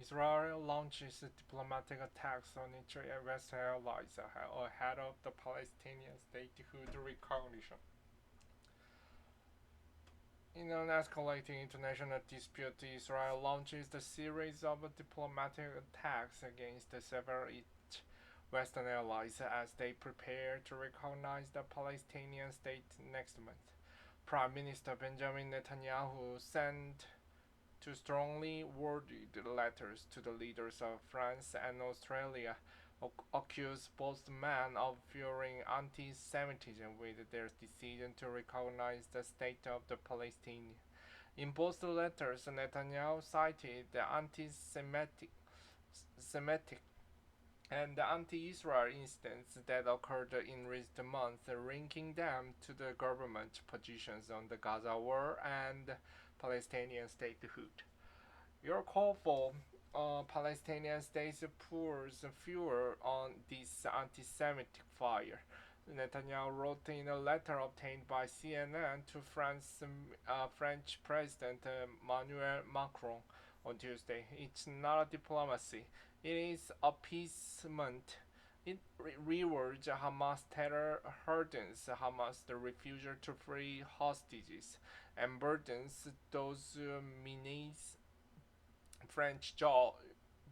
Israel launches diplomatic attacks on its Western allies ahead of the Palestinian statehood recognition. In an escalating international dispute, Israel launches a series of diplomatic attacks against several its Western allies as they prepare to recognize the Palestinian state next month. Prime Minister Benjamin Netanyahu sent two strongly worded letters to the leaders of France and Australia accused both men of fueling anti-Semitism with their decision to recognize the state of the Palestinians. In both letters, Netanyahu cited the anti-Semitic and the anti-Israel incidents that occurred in recent months, linking them to the government positions on the Gaza war and Palestinian statehood. Your call for Palestinian state pours fuel on this anti-Semitic fire. Netanyahu wrote in a letter obtained by CNN to French President Emmanuel Macron on Tuesday. It's not a diplomacy, it is appeasement. It rewards Hamas terror, hardens Hamas the refusal to free hostages, and burdens those menace French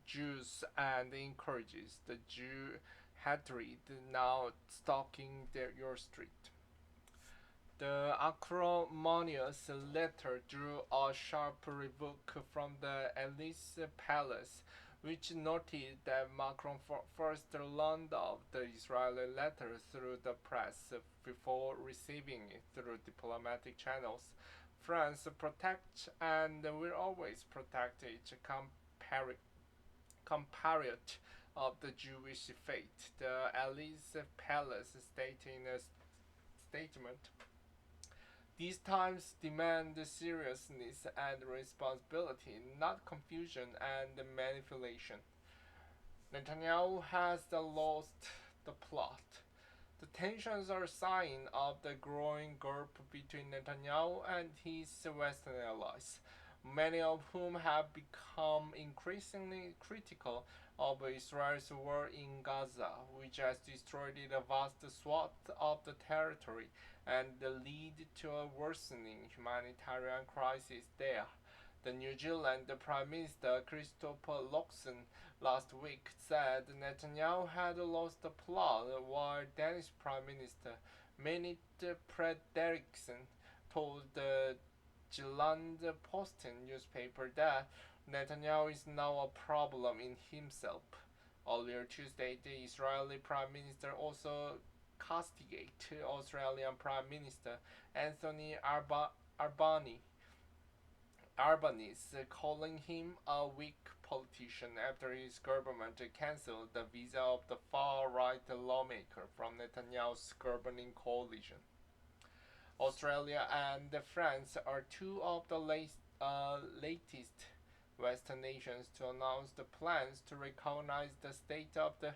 Jews and encourages the Jew hatred now stalking your street. The acrimonious letter drew a sharp rebuke from the Elysee Palace, which noted that Macron first learned of the Israeli letter through the press before receiving it through diplomatic channels. France protects and will always protect its compatriot of the Jewish faith, the Elysee Palace stated in a statement. These times demand seriousness and responsibility, not confusion and manipulation. Netanyahu has lost the plot. The tensions are a sign of the growing gap between Netanyahu and his Western allies, many of whom have become increasingly critical of Israel's war in Gaza, which has destroyed a vast swath of the territory and lead to a worsening humanitarian crisis there. The New Zealand Prime Minister Christopher Luxon last week said Netanyahu had lost the plot, while Danish Prime Minister Mette Frederiksen told the Jyllands-Posten newspaper that Netanyahu is now a problem in himself. Earlier Tuesday, the Israeli Prime Minister also castigated Australian Prime Minister Anthony Albanese, calling him a weak politician after his government cancelled the visa of the far-right lawmaker from Netanyahu's governing coalition. Australia and France are two of the latest Western nations to announce the plans to recognize the state of the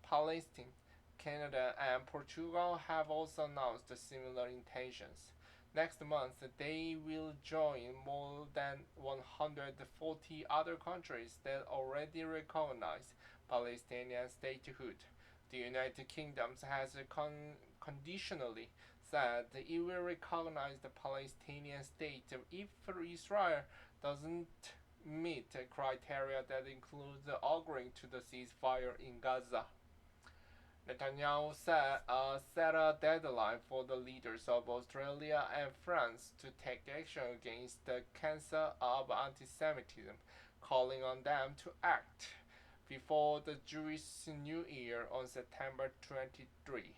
Palestine. Canada and Portugal have also announced similar intentions. Next month, they will join more than 140 other countries that already recognize Palestinian statehood. The United Kingdom has conditionally said it will recognize the Palestinian state if Israel doesn't meet criteria that include agreeing to the ceasefire in Gaza. Netanyahu set a deadline for the leaders of Australia and France to take action against the cancer of anti-Semitism, calling on them to act before the Jewish New Year on September 23.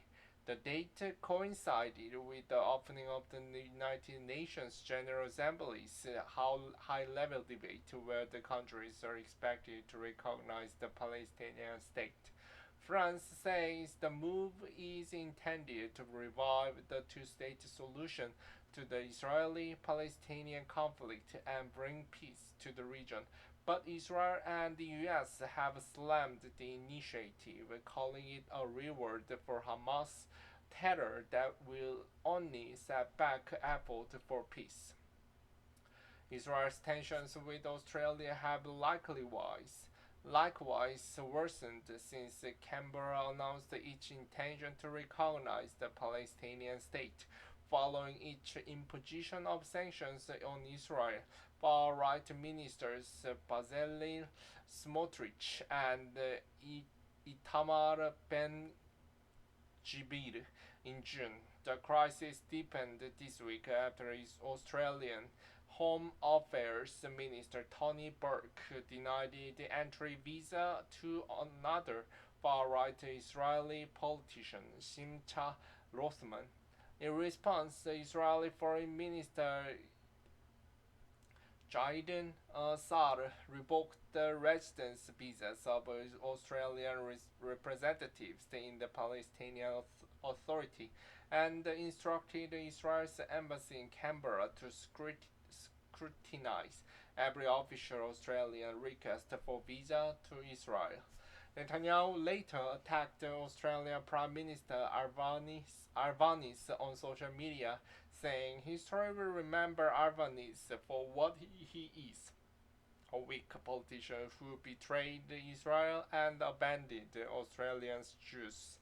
The date coincided with the opening of the United Nations General Assembly's high-level debate where the countries are expected to recognize the Palestinian state. France says the move is intended to revive the two-state solution to the Israeli-Palestinian conflict and bring peace to the region. But Israel and the US have slammed the initiative, calling it a reward for Hamas terror that will only set back efforts for peace. Israel's tensions with Australia have likewise worsened since Canberra announced its intention to recognize the Palestinian state, following its imposition of sanctions on Israel. Far-right ministers Bezalel Smotrich and Itamar Ben-Gvir in June. The crisis deepened this week after Australian Home Affairs Minister Tony Burke denied the entry visa to another far-right Israeli politician, Simcha Rothman. In response, the Israeli Foreign Minister Jaden Sar revoked the residence visas of Australian representatives in the Palestinian Authority and instructed Israel's embassy in Canberra to scrutinize every official Australian request for visa to Israel. Netanyahu later attacked Australian Prime Minister Albanese on social media, saying history will remember Albanese for what he is, a weak politician who betrayed Israel and abandoned Australian Jews.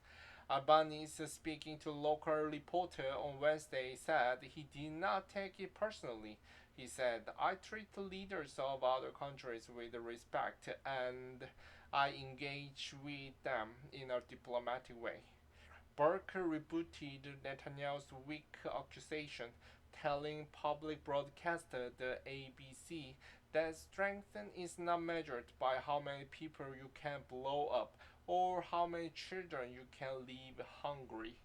Albanese, speaking to local reporter on Wednesday, said he did not take it personally. He said, I treat leaders of other countries with respect and I engage with them in a diplomatic way. Burke rebutted Netanyahu's weak accusation, telling public broadcaster the ABC that strength is not measured by how many people you can blow up or how many children you can leave hungry.